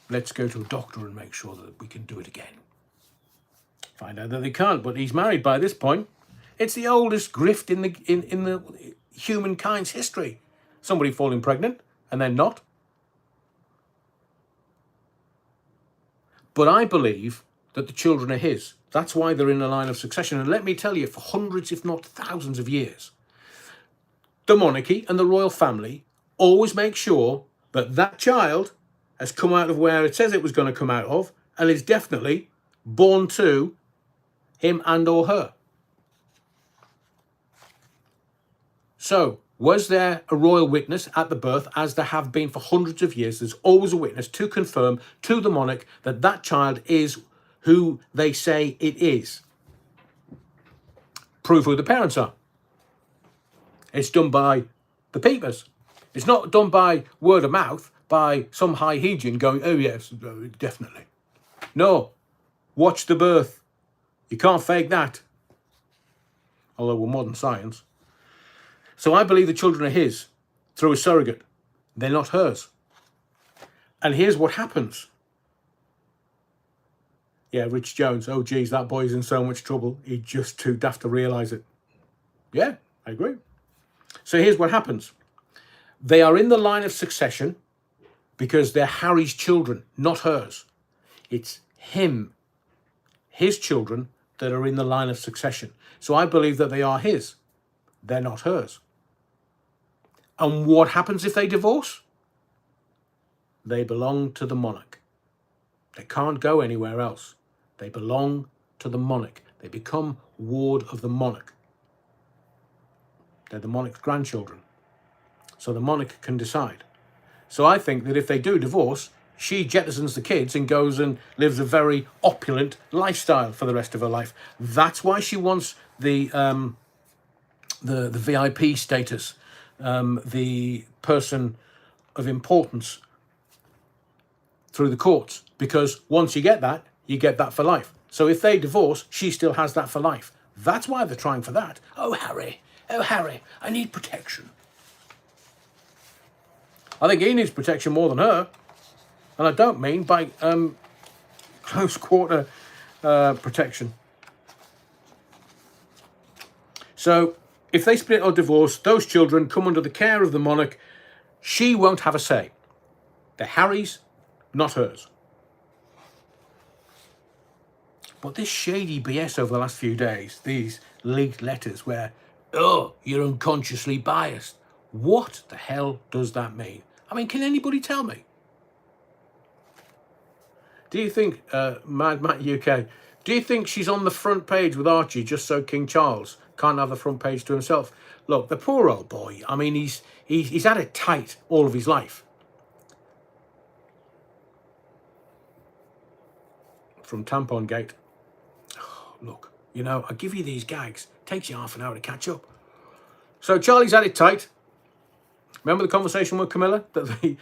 [SPEAKER 1] Let's go to a doctor and make sure that we can do it again. Find out that they can't, but he's married by this point. It's the oldest grift in the humankind's history. Somebody falling pregnant and then not. But I believe that the children are his. That's why they're in a line of succession. And let me tell you, for hundreds, if not thousands of years, the monarchy and the royal family always make sure that that child has come out of where it says it was going to come out of and is definitely born to him and or her. So, was there a royal witness at the birth, as there have been for hundreds of years? There's always a witness to confirm to the monarch that that child is who they say it is. Prove who the parents are. It's done by the papers. It's not done by word of mouth, by some high Hegian going, oh yes, definitely. No, watch the birth. You can't fake that. Although we're modern science. So I believe the children are his through a surrogate. They're not hers. And here's what happens. Yeah, Rich Jones, oh geez, that boy's in so much trouble. He's just too daft to realise it. Yeah, I agree. So here's what happens. They are in the line of succession because they're Harry's children, not hers. It's him, his children, that are in the line of succession. So I believe that they are his. They're not hers. And what happens if they divorce? They belong to the monarch. They can't go anywhere else. They belong to the monarch. They become ward of the monarch. They're the monarch's grandchildren. So the monarch can decide. So I think that if they do divorce, she jettisons the kids and goes and lives a very opulent lifestyle for the rest of her life. That's why she wants the VIP status, the person of importance through the courts. Because once you get that for life. So if they divorce, she still has that for life. That's why they're trying for that. Oh, Harry, I need protection. I think he needs protection more than her. And I don't mean by close quarter protection. So if they split or divorce, those children come under the care of the monarch. She won't have a say. They're Harry's, not hers. But this shady BS over the last few days, these leaked letters where, oh, you're unconsciously biased. What the hell does that mean? I mean, can anybody tell me? Do you think, Mad Matt UK, do you think she's on the front page with Archie just so King Charles can't have the front page to himself? Look, the poor old boy, I mean, he's had it tight all of his life. From Tampon Gate. Oh, look, You know, I give you these gags. Takes you half an hour to catch up. So Charlie's had it tight. Remember the conversation with Camilla that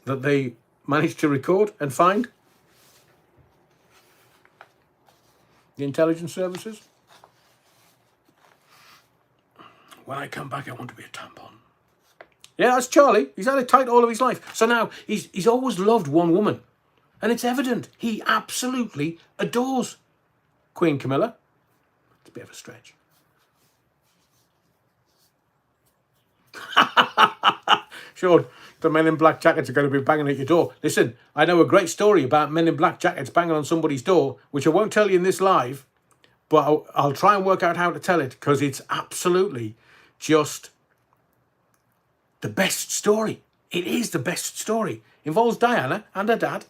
[SPEAKER 1] they managed to record and find? The intelligence services. When I come back, I want to be a tampon. Yeah, that's Charlie. He's had it tight all of his life. So now he's always loved one woman. And it's evident he absolutely adores Queen Camilla. It's a bit of a stretch. Sure, the men in black jackets are going to be banging at your door. Listen, I know a great story about men in black jackets banging on somebody's door, which I won't tell you in this live, but I'll try and work out how to tell it, because it's absolutely just the best story. It is the best story. Involves Diana and her dad.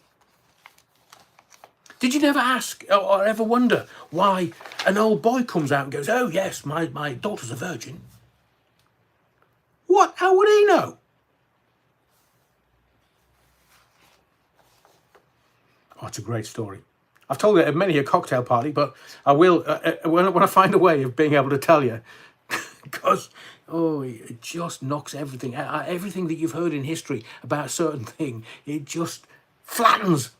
[SPEAKER 1] Did you never ask or ever wonder why an old boy comes out and goes, oh yes, my daughter's a virgin? What? How would he know? Oh, it's a great story. I've told it at many a cocktail party, but I will when I find a way of being able to tell you, because it just knocks everything out. Everything that you've heard in history about a certain thing, it just flattens.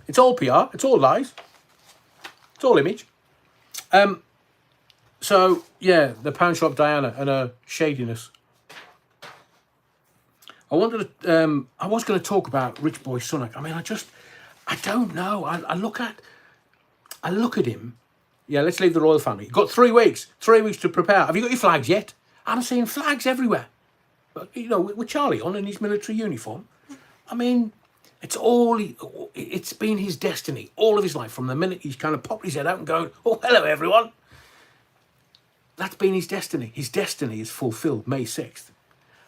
[SPEAKER 1] It's all PR. It's all lies. It's all image. So yeah, the pound shop Diana and her shadiness. I was going to talk about Rich Boy Sunak. I mean, I don't know. I look at him. Yeah, let's leave the royal family. You've got 3 weeks. 3 weeks to prepare. Have you got your flags yet? I'm seeing flags everywhere. But, you know, with Charlie on in his military uniform. I mean, it's been his destiny all of his life, from the minute he's kind of popped his head out and going, oh, hello, everyone. That's been his destiny. His destiny is fulfilled May 6th.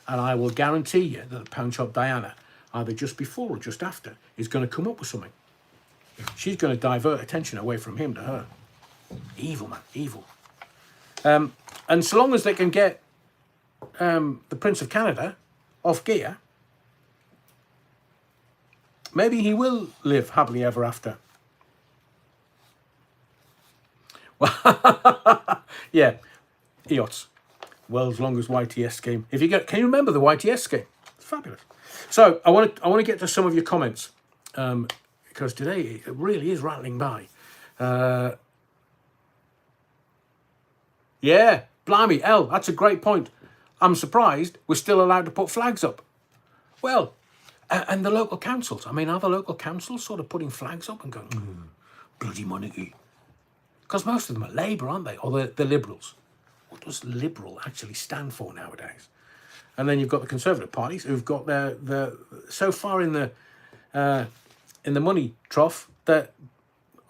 [SPEAKER 1] And I will guarantee you that the pound shop Diana, either just before or just after, is going to come up with something. She's going to divert attention away from him to her. Evil, man, evil. And so long as they can get the Prince of Canada off gear, maybe he will live happily ever after. Yeah, EOTS. World's longest YTS scheme. Can you remember the YTS scheme? It's fabulous. So I want to get to some of your comments, because today it really is rattling by. Yeah, blimey, Elle, that's a great point. I'm surprised we're still allowed to put flags up. Well, and the local councils. I mean, are the local councils sort of putting flags up and going, bloody monarchy? Because most of them are Labour, aren't they? Or the Liberals. What does Liberal actually stand for nowadays? And then you've got the Conservative parties who've got their so far in the money trough that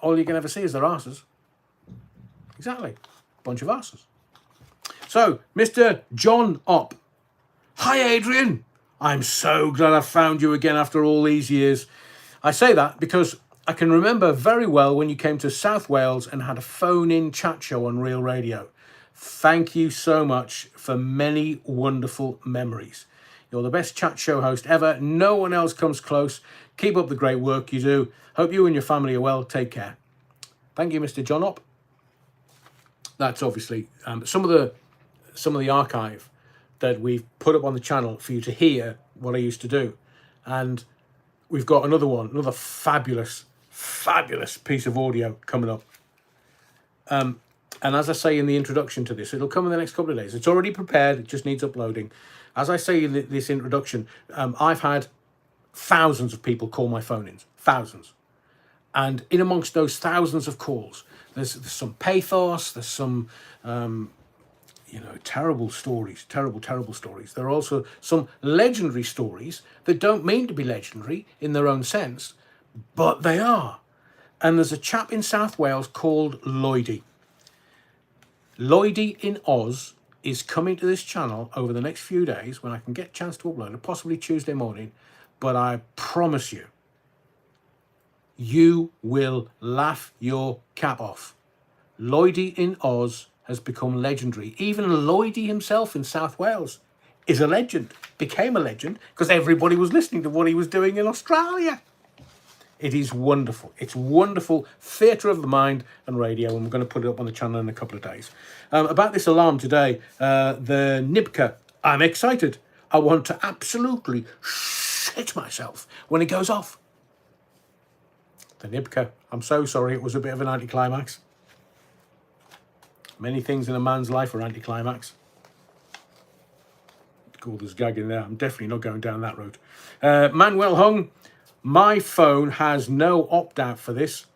[SPEAKER 1] all you can ever see is their arses. Exactly. Bunch of arses. So, Mr. John Opp. Hi, Adrian. I'm so glad I found you again after all these years. I say that because I can remember very well when you came to South Wales and had a phone-in chat show on Real Radio. Thank you so much for many wonderful memories. You're the best chat show host ever. No one else comes close. Keep up the great work you do. Hope you and your family are well. Take care. Thank you, Mr. John Opp. That's obviously some of the archive that we've put up on the channel for you to hear what I used to do. And we've got another fabulous piece of audio coming up. And as I say in the introduction to this, it'll come in the next couple of days. It's already prepared. It just needs uploading. As I say in this introduction, I've had thousands of people call my phone-ins. Thousands. And in amongst those thousands of calls, there's some pathos. There's some, terrible stories. Terrible stories. There are also some legendary stories that don't mean to be legendary in their own sense, but they are. And there's a chap in South Wales called Lloydie. Lloydie in Oz is coming to this channel over the next few days when I can get a chance to upload it, possibly Tuesday morning. But I promise you, you will laugh your cap off. Lloydie in Oz has become legendary. Even Lloydie himself in South Wales is a legend, became a legend, because everybody was listening to what he was doing in Australia. It is wonderful. It's wonderful theatre of the mind and radio, and we're going to put it up on the channel in a couple of days. About this alarm today, the Nibka, I'm excited. I want to absolutely shit myself when it goes off. The Nibka, I'm so sorry, it was a bit of an anticlimax. Many things in a man's life are anticlimax. Cool, there's gag in there. I'm definitely not going down that road. Manuel Hung, my phone has no opt-out for this.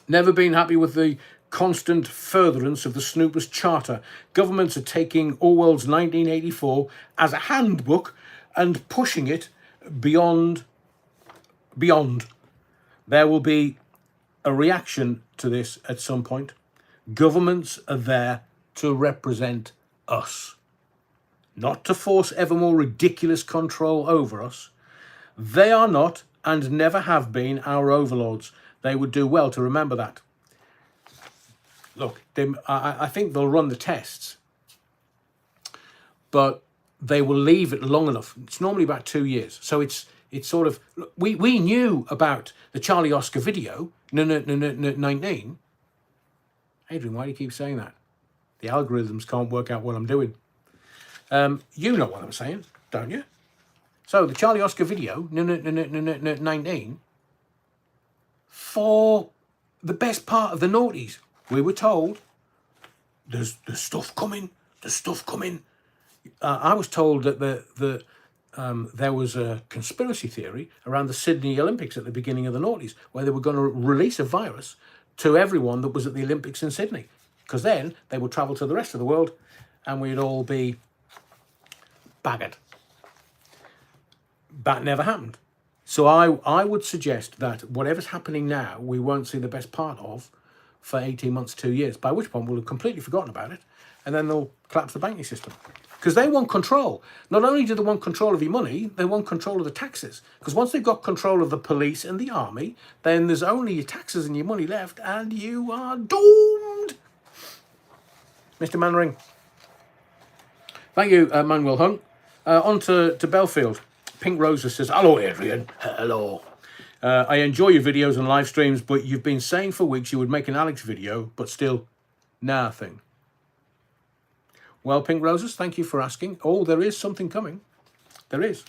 [SPEAKER 1] Never been happy with the constant furtherance of the Snoopers Charter. Governments are taking Orwell's 1984 as a handbook and pushing it beyond. There will be a reaction to this at some point. Governments are there to represent us, not to force ever more ridiculous control over us. They are not and never have been our overlords. They would do well to remember that. Look, I think they'll run the tests, but they will leave it long enough. It's normally about 2 years. So it's sort of, we knew about the Charlie Oscar video, 19. Adrian, why do you keep saying that? The algorithms can't work out what I'm doing. You know what I'm saying, don't you? So the Charlie Oscar video, 19, for the best part of the noughties, we were told, there's stuff coming, there's stuff coming. I was told that there was a conspiracy theory around the Sydney Olympics at the beginning of the noughties, where they were going to release a virus to everyone that was at the Olympics in Sydney, because then they would travel to the rest of the world and we'd all be baggered. That never happened. So I would suggest that whatever's happening now, we won't see the best part of for 18 months, 2 years, by which point we'll have completely forgotten about it, and then they'll collapse the banking system. Because they want control. Not only do they want control of your money, they want control of the taxes. Because once they've got control of the police and the army, then there's only your taxes and your money left, and you are doomed. Mr. Mannering. Thank you, Manuel Hung. On to Belfield. Pink Rosa says, hello, Adrian. Hello. I enjoy your videos and live streams, but you've been saying for weeks you would make an Alex video, but still nothing. Well, Pink Roses, thank you for asking. Oh, there is something coming. There is.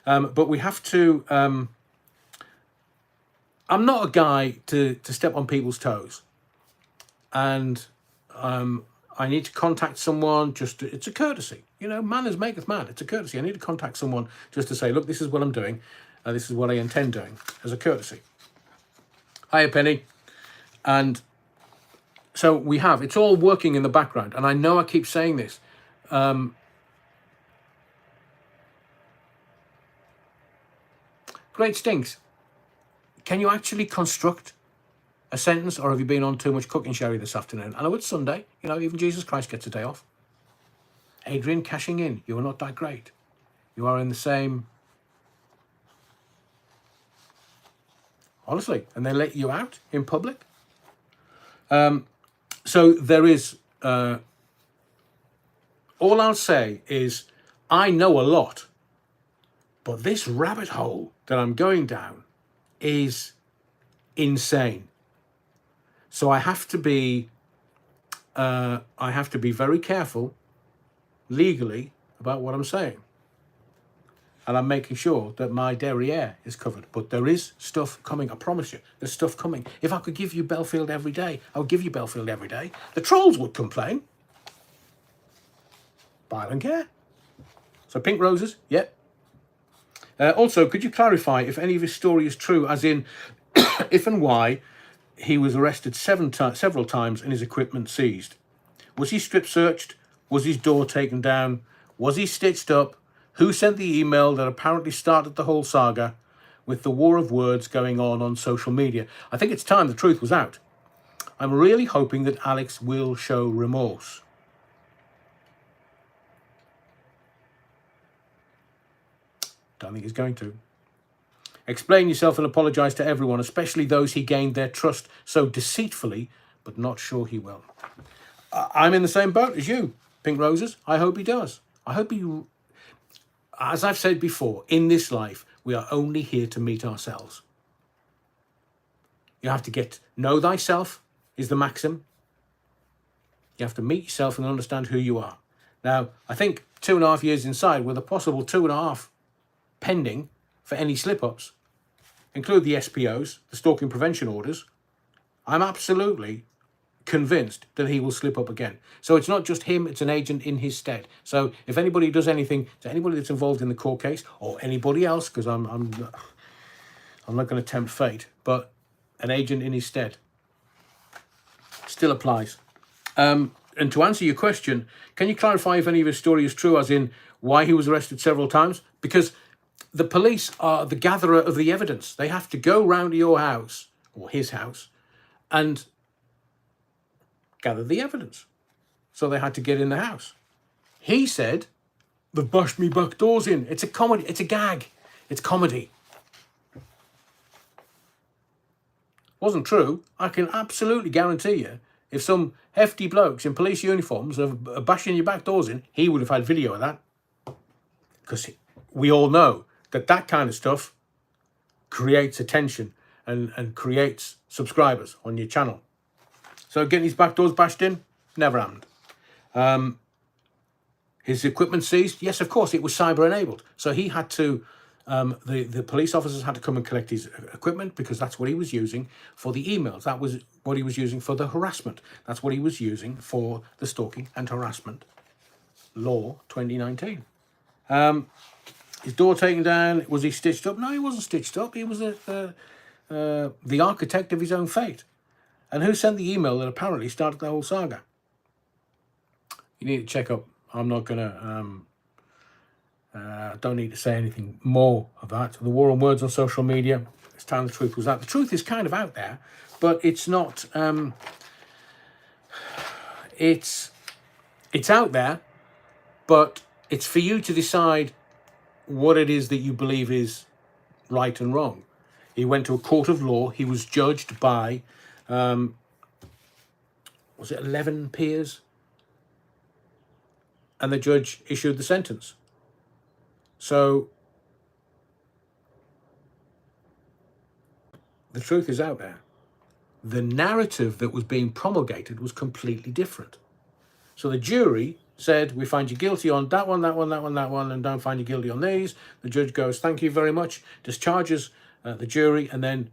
[SPEAKER 1] But we have to... I'm not a guy to step on people's toes. And I need to contact someone just to, it's a courtesy. You know, manners maketh man. It's a courtesy. I need to contact someone just to say, look, this is what I'm doing. This is what I intend doing as a courtesy. Hiya, Penny. And so we have, it's all working in the background. And I know I keep saying this. Great stinks. Can you actually construct a sentence, or have you been on too much cooking sherry this afternoon? I know it's Sunday. You know, even Jesus Christ gets a day off. Adrian, cashing in. You are not that great. You are in the same... Honestly, and they let you out in public. So there is, all I'll say is, I know a lot, but this rabbit hole that I'm going down is insane. So I have to be very careful legally about what I'm saying. And I'm making sure that my derriere is covered. But there is stuff coming, I promise you. There's stuff coming. If I could give you Belfield every day, I would give you Belfield every day. The trolls would complain. But I don't care. So Pink Roses, yep. Also, could you clarify if any of his story is true, as in if and why he was arrested several times and his equipment seized? Was he strip searched? Was his door taken down? Was he stitched up? Who sent the email that apparently started the whole saga, with the war of words going on social media? I think it's time the truth was out. I'm really hoping that Alex will show remorse. Don't think he's going to. Explain yourself and apologise to everyone, especially those he gained their trust so deceitfully, but not sure he will. I'm in the same boat as you, Pink Roses. I hope he does. I hope he... As I've said before, in this life, we are only here to meet ourselves. You have to know thyself is the maxim. You have to meet yourself and understand who you are. Now, I think 2.5 years inside, with a possible 2.5 pending for any slip-ups, include the SPOs, the stalking prevention orders, I'm absolutely convinced that he will slip up again. So it's not just him, it's an agent in his stead. So if anybody does anything to anybody that's involved in the court case, or anybody else, because I'm not going to tempt fate, but an agent in his stead still applies. And to answer your question, can you clarify if any of his story is true, as in why he was arrested several times? Because the police are the gatherer of the evidence. They have to go round to your house, or his house, and gather the evidence. So they had to get in the house. He said, they've bashed me back doors in. It's a comedy. It's a gag. It's comedy. Wasn't true. I can absolutely guarantee you, if some hefty blokes in police uniforms are bashing your back doors in, he would have had video of that. Because we all know that kind of stuff creates attention and creates subscribers on your channel. So getting his back doors bashed in, never happened. His equipment seized, yes, of course, it was cyber enabled. So he had to, the police officers had to come and collect his equipment, because that's what he was using for the emails. That was what he was using for the harassment. That's what he was using for the stalking and harassment law 2019. His door taken down. Was he stitched up? No, he wasn't stitched up. He was the architect of his own fate. And who sent the email that apparently started the whole saga? You need to check up. I'm not going to... don't need to say anything more of that. The war on words on social media. It's time the truth was out. The truth is kind of out there, but it's not... it's out there, but it's for you to decide what it is that you believe is right and wrong. He went to a court of law. He was judged by... was it 11 peers? And the judge issued the sentence. So the truth is out there. The narrative that was being promulgated was completely different. So the jury said, we find you guilty on that one, that one, that one, that one, and don't find you guilty on these. The judge goes, thank you very much, discharges the jury, and then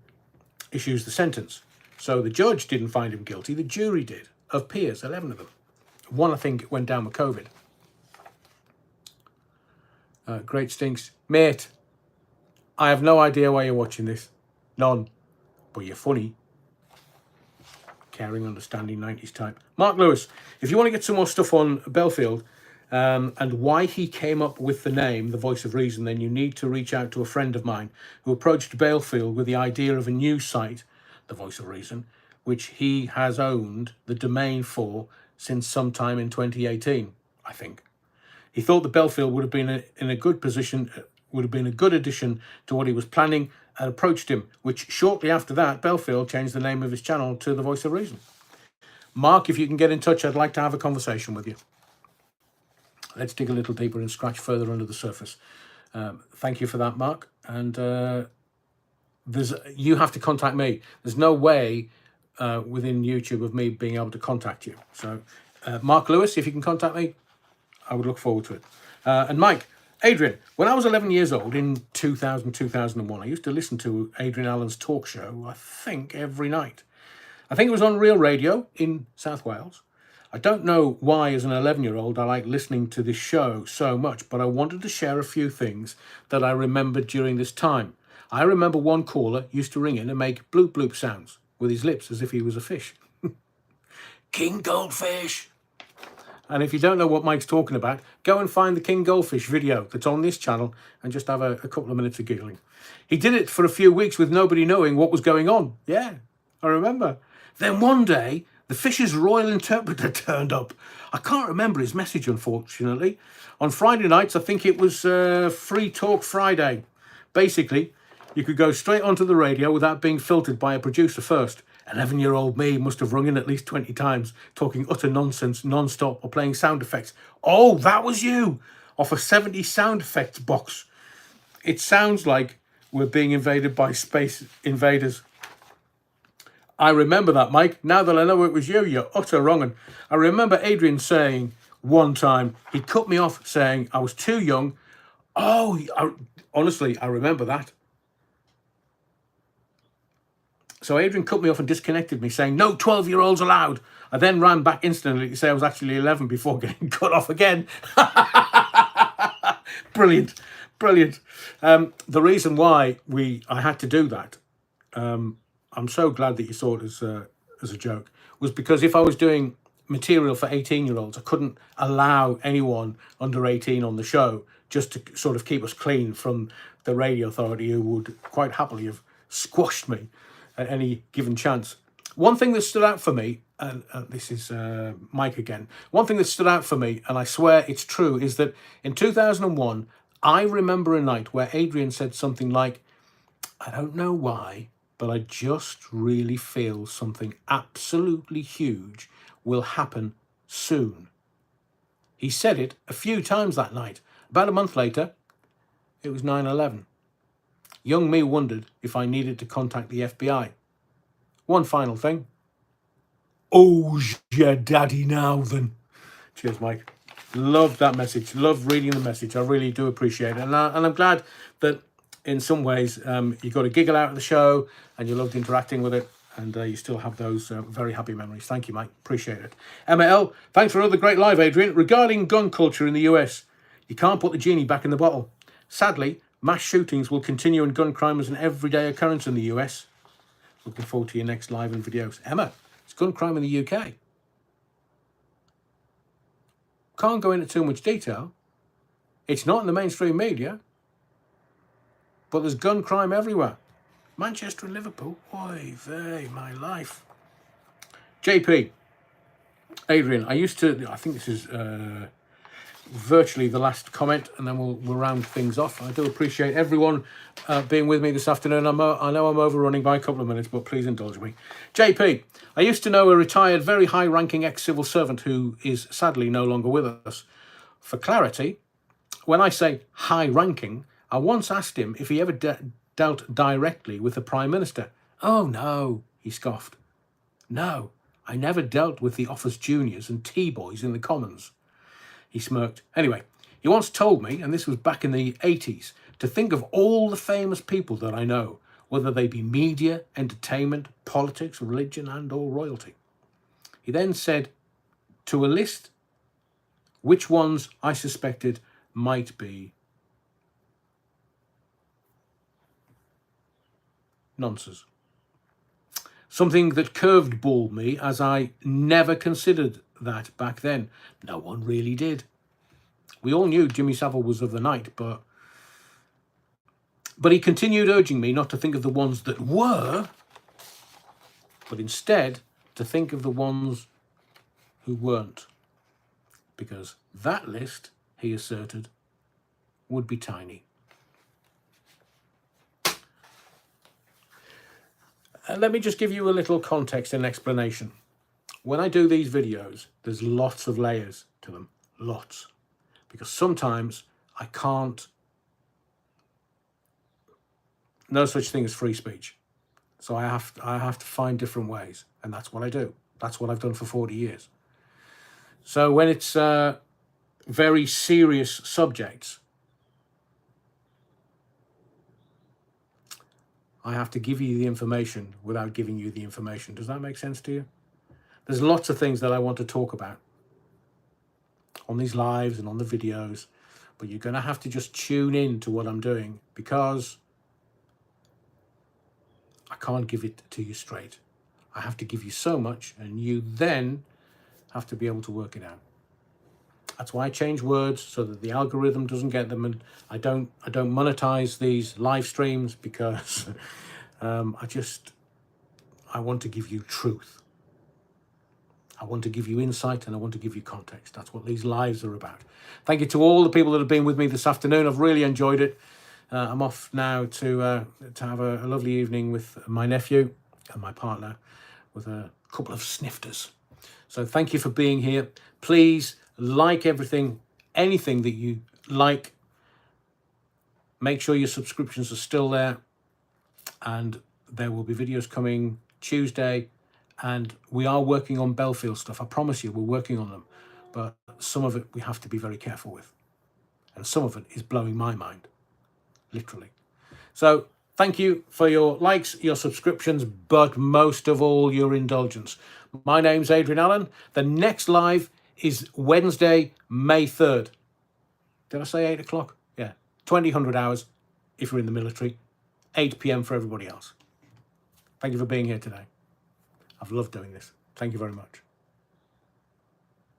[SPEAKER 1] issues the sentence. So the judge didn't find him guilty, the jury did, of peers, 11 of them. One, I think, went down with COVID. Great stinks. Mate, I have no idea why you're watching this. None. But you're funny. Caring, understanding, 90s type. Mark Lewis, if you want to get some more stuff on Belfield and why he came up with the name, The Voice of Reason, then you need to reach out to a friend of mine who approached Belfield with the idea of a new site, The Voice of Reason, which he has owned the domain for since sometime in 2018, I think. He thought the Belfield would have been in a good position, would have been a good addition to what he was planning, and approached him, which shortly after that, Belfield changed the name of his channel to The Voice of Reason. Mark, if you can get in touch, I'd like to have a conversation with you. Let's dig a little deeper and scratch further under the surface. Thank you for that, Mark. And you have to contact me. There's no way within YouTube of me being able to contact you. So, Mark Lewis, if you can contact me, I would look forward to it. And Mike, Adrian, when I was 11 years old in 2001, I used to listen to Adrian Allen's talk show, I think, every night. I think it was on Real Radio in South Wales. I don't know why, as an 11-year-old, I like listening to this show so much, but I wanted to share a few things that I remembered during this time. I remember one caller used to ring in and make bloop bloop sounds with his lips as if he was a fish. King Goldfish! And if you don't know what Mike's talking about, go and find the King Goldfish video that's on this channel and just have a couple of minutes of giggling. He did it for a few weeks with nobody knowing what was going on. Yeah, I remember. Then one day, the fish's royal interpreter turned up. I can't remember his message, unfortunately. On Friday nights, I think it was Free Talk Friday. Basically, you could go straight onto the radio without being filtered by a producer first. 11-year-old me must have rung in at least 20 times, talking utter nonsense, non-stop, or playing sound effects. Oh, that was you! Off a 70 sound effects box. It sounds like we're being invaded by space invaders. I remember that, Mike. Now that I know it was you, you're utter wrong. And I remember Adrian saying one time, he cut me off saying I was too young. Oh, honestly, I remember that. So Adrian cut me off and disconnected me, saying, no 12-year-olds allowed. I then ran back instantly to say I was actually 11 before getting cut off again. Brilliant, brilliant. The reason why I had to do that, I'm so glad that you saw it as a joke, was because if I was doing material for 18-year-olds, I couldn't allow anyone under 18 on the show, just to sort of keep us clean from the radio authority, who would quite happily have squashed me at any given chance. One thing that stood out for me, and this is Mike again, one thing that stood out for me, and I swear it's true, is that in 2001, I remember a night where Adrian said something like, I don't know why, but I just really feel something absolutely huge will happen soon. He said it a few times that night. About a month later, it was 9/11. Young me wondered if I needed to contact the FBI. One final thing. Oh, yeah, daddy now then. Cheers, Mike. Love that message. Love reading the message. I really do appreciate it. And I'm glad that in some ways you got a giggle out of the show and you loved interacting with it, and you still have those very happy memories. Thank you, Mike. Appreciate it. Emma L, thanks for another great live, Adrian. Regarding gun culture in the US, you can't put the genie back in the bottle. Sadly, mass shootings will continue and gun crime is an everyday occurrence in the US. Looking forward to your next live and videos. Emma, it's gun crime in the UK. Can't go into too much detail. It's not in the mainstream media, but there's gun crime everywhere. Manchester and Liverpool, oy vey, my life. JP, Adrian, I think this is virtually the last comment, and then we'll round things off. I do appreciate everyone being with me this afternoon. I know I'm overrunning by a couple of minutes, but please indulge me. JP, I used to know a retired, very high-ranking ex-civil servant who is sadly no longer with us. For clarity, when I say high-ranking, I once asked him if he ever dealt directly with the Prime Minister. Oh, no, he scoffed. No, I never dealt with the office juniors and T-boys in the Commons. He smirked. Anyway, he once told me, and this was back in the 80s, to think of all the famous people that I know, whether they be media, entertainment, politics, religion, and or royalty. He then said to a list which ones I suspected might be nonsense. Something that curved-balled me, as I never considered that back then. No one really did. We all knew Jimmy Savile was of the night, but he continued urging me not to think of the ones that were, but instead to think of the ones who weren't. Because that list, he asserted, would be tiny. Let me just give you a little context and explanation. When I do these videos, there's lots of layers to them. Lots. Because sometimes I can't... No such thing as free speech. So I have to find different ways. And that's what I do. That's what I've done for 40 years. So when it's very serious subjects, I have to give you the information without giving you the information. Does that make sense to you? There's lots of things that I want to talk about on these lives and on the videos, but you're going to have to just tune in to what I'm doing, because I can't give it to you straight. I have to give you so much, and you then have to be able to work it out. That's why I change words, so that the algorithm doesn't get them, and I don't monetize these live streams, because I want to give you truth. I want to give you insight, and I want to give you context. That's what these lives are about. Thank you to all the people that have been with me this afternoon. I've really enjoyed it. I'm off now to have a lovely evening with my nephew and my partner, with a couple of snifters. So thank you for being here. Please like everything, anything that you like. Make sure your subscriptions are still there, and there will be videos coming Tuesday, and we are working on Belfield stuff. I promise you, we're working on them. But some of it we have to be very careful with. And some of it is blowing my mind, literally. So thank you for your likes, your subscriptions, but most of all, your indulgence. My name's Adrian Allen. The next live is Wednesday, May 3rd. Did I say 8 o'clock? Yeah. 2000 hours if you're in the military. 8 p.m. for everybody else. Thank you for being here today. I've loved doing this. Thank you very much.